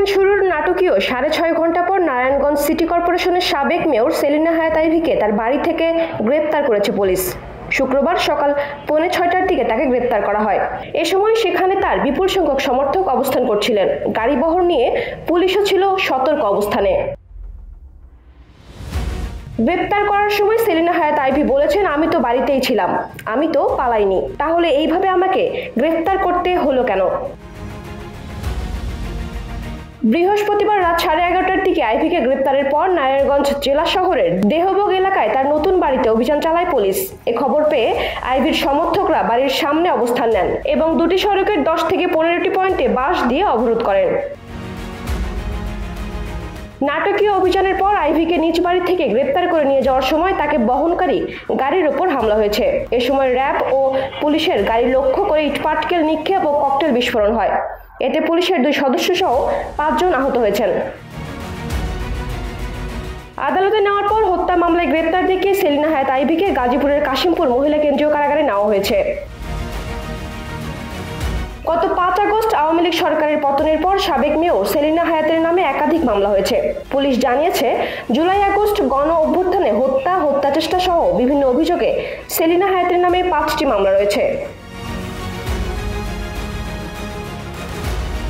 অভিযান শুরুর নাটকীয় 6.5 ঘন্টা পর নারায়ণগঞ্জ সিটি কর্পোরেশনের সাবেক মেয়র সেলিনা হায়াত আইভীকে তার বাড়ি থেকে গ্রেপ্তার করেছে পুলিশ। শুক্রবার সকাল 5:45টার দিকে তাকে গ্রেপ্তার করা হয়। এ সময় সেখানে তার বিপুল সংখ্যক সমর্থক অবস্থান করছিলেন। গাড়িবহর নিয়ে পুলিশও ছিল সতর্ক অবস্থানে। গ্রেপ্তার করার সময় সেলিনা হায়াত আইভী বলেছেন, আমি তো বাড়িতেই ছিলাম, আমি তো পালাইনি, তাহলে এইভাবে আমাকে গ্রেপ্তার করতে হলো কেন? বৃহস্পতিবার রাত 11:30টার দিকে আইভীকে গ্রেপ্তারের পর নারায়ণগঞ্জ জেলা শহরের দেহবগ এলাকায় তার নতুন বাড়িতে অভিযান চালায় পুলিশ। এ খবর পেয়ে আইভীর সমর্থকরা বাড়ির সামনে অবস্থান নেন এবং দুটি সড়কের 10 থেকে 15টি পয়েন্টে বাঁশ দিয়ে অবরোধ করেন। নাটকীয় অভিযানের পর আইভীকে নিজ বাড়ি থেকে গ্রেপ্তার করে নিয়ে যাওয়ার সময় তাকে বহনকারী গাড়ির ওপর হামলা হয়েছে। এ সময় র্যাব ও পুলিশের গাড়ি লক্ষ্য করে ইটপাটকেল নিক্ষেপ ও ককটেল বিস্ফোরণ হয়। এতে পুলিশের 2 সদস্য সহ 5 জন আহত হয়েছেন। আদালতে নেওয়ার পর হত্যা মামলায় গ্রেপ্তার দেখিয়ে সেলিনা হায়াত আইভীকে গাজীপুরের কাশিমপুর মহিলা কেন্দ্রীয় কারাগারে নেওয়া হয়েছে। গত 5 আগস্ট আওয়ামী লীগ সরকারের পতনের পর সাবেক মেয়র সেলিনা হায়াতের নামে একাধিক মামলা হয়েছে। পুলিশ জানিয়েছে, জুলাই আগস্ট গণ অভ্যুত্থানে হত্যা, হত্যাচেষ্টা সহ বিভিন্ন অভিযোগে সেলিনা হায়াতের নামে 5টি মামলা রয়েছে।